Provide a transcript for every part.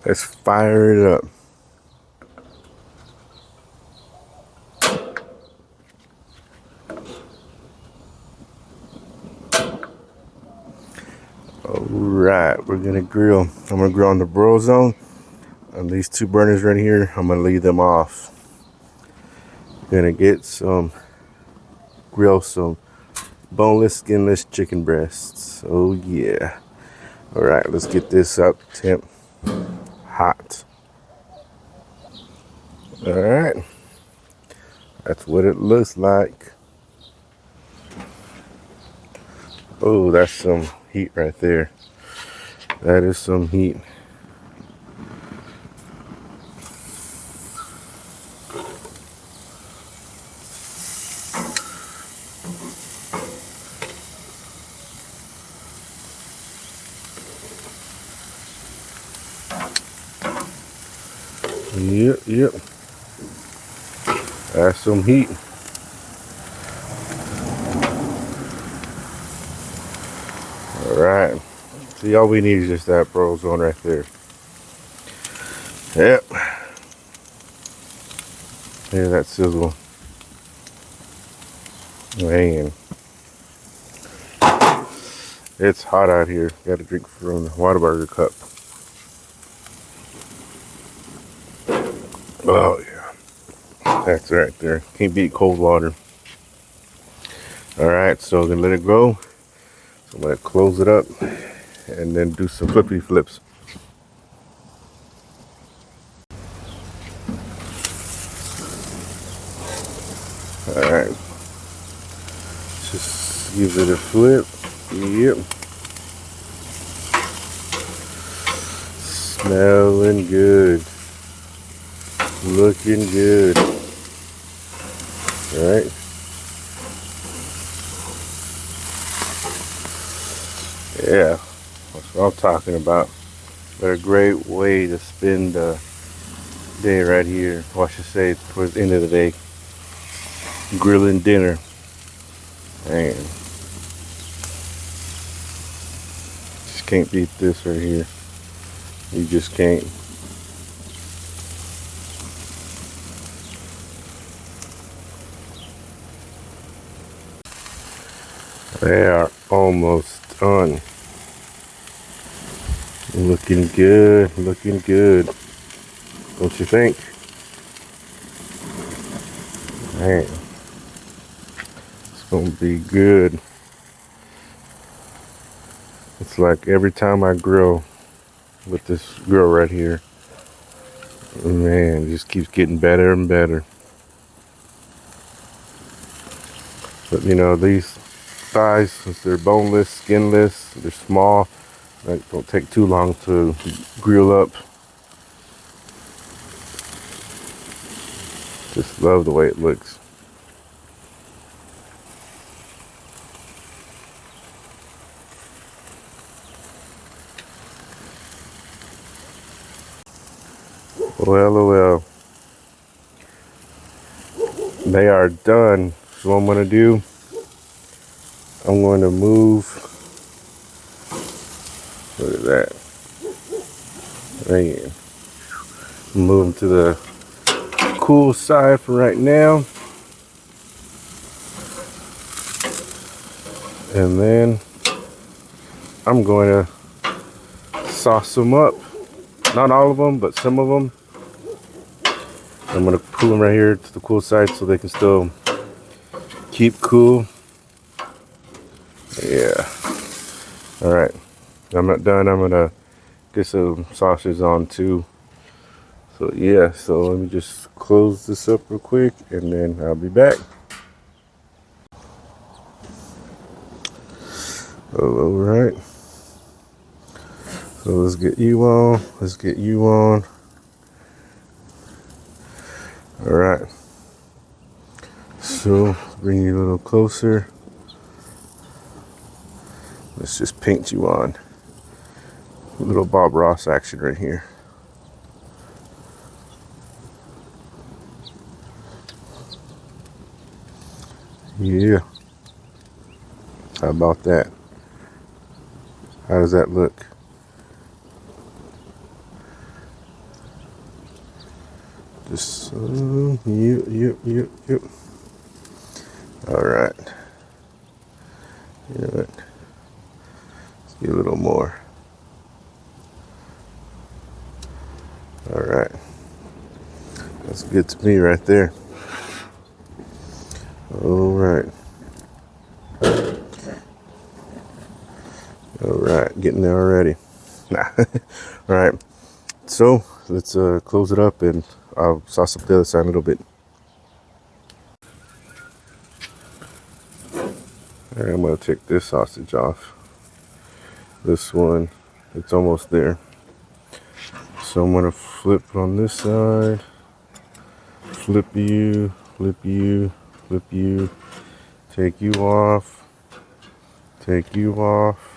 Let's fire it up. Alright, we're gonna grill. I'm gonna grill on the broil zone. On these two burners right here, I'm gonna leave them off. Gonna get grill some boneless, skinless chicken breasts. Oh yeah. Alright, let's get this up temp hot. Alright. That's what it looks like. Oh, that's some heat right there. That is some heat. Yep. That's some heat. Alright. See, all we need is just that broil zone right there. Yep. Hear that sizzle. Man. It's hot out here. Gotta drink from the Whataburger cup. Oh yeah. That's right there. Can't beat cold water. Alright, so I'm gonna let it go. So I'm gonna close it up and then do some flippy flips. Alright. Just give it a flip. Yep. Smelling good. Looking good. Alright. Yeah, that's what I'm talking about. But a great way to spend the day right here. Or I should say towards the end of the day. Grilling dinner. Man. Just can't beat this right here. You just can't. They are almost done. Looking good, looking good. Don't you think? Man, it's gonna be good. It's like every time I grill with this grill right here, man, it just keeps getting better and better. But you know, these thighs, since they're boneless, skinless, they're small, they don't take too long to grill up. Just love the way it looks. Well, oh well. They are done. So what I'm going to do, I'm going to move. Look at that. Man. Move them to the cool side for right now. And then I'm going to sauce them up. Not all of them, but some of them. I'm going to pull them right here to the cool side so they can still keep cool. Yeah. Alright. I'm not done. I'm going to get some sausages on too. So yeah, so let me just close this up real quick and then I'll be back. Oh, alright. So let's get you on. Let's get you on. Alright. So bring you a little closer. Let's just paint you on. A little Bob Ross action right here. Yeah. How about that? How does that look? Just you. All right. You know what? Let's get a little more. All right. That's good to me right there. All right. All right. Getting there already. All right. So let's close it up and I'll sauce up the other side a little bit. All right, I'm gonna take this sausage off. This one, it's almost there. So I'm gonna flip it on this side. Flip you, flip you, flip you. Take you off. Take you off.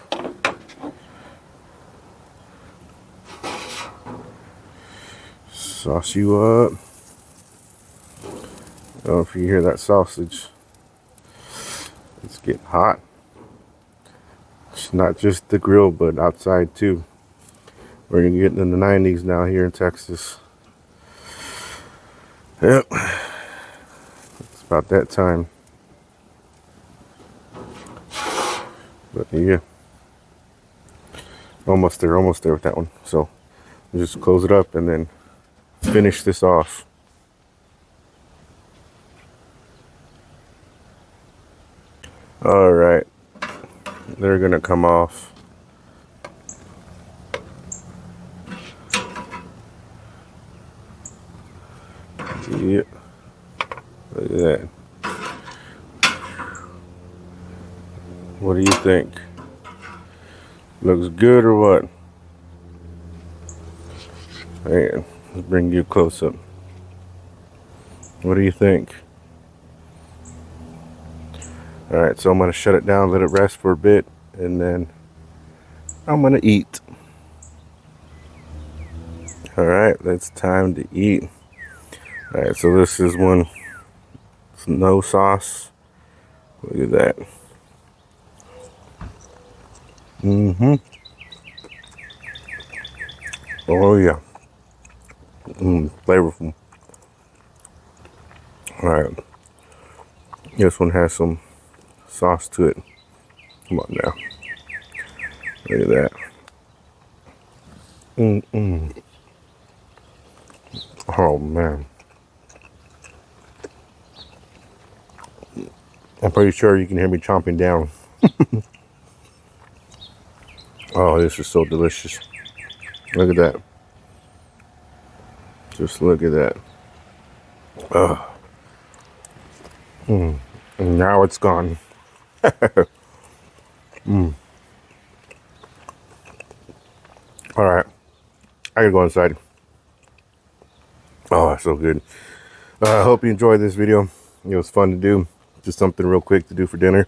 Sauce you up. Oh, if you hear that sausage, it's getting hot. It's not just the grill, but outside too. We're gonna get in the 90s now here in Texas. Yep, it's about that time. But yeah, almost there with that one. So we'll just close it up and then finish this off. All right, they're gonna come off. Yeah, look at that. What do you think? Looks good or what? Man, let's bring you close up. What do you think? All right, so I'm gonna shut it down, let it rest for a bit, and then I'm gonna eat. All right, it's time to eat. All right, so this is one. It's no sauce. Look at that. Oh yeah. Flavorful. All right. This one has some sauce to it. Come on now. Look at that. Oh man. I'm pretty sure you can hear me chomping down. Oh, this is so delicious. Look at that. Just look at that. And now it's gone. All right. I gotta go inside. Oh, so good. I hope you enjoyed this video. It was fun to do. Just something real quick to do for dinner.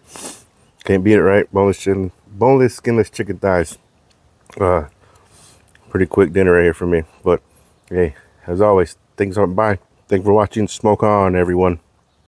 Can't beat it, right? Boneless, skinless chicken thighs. Pretty quick dinner right here for me. But hey, as always, thanks for watching. Smoke on, everyone.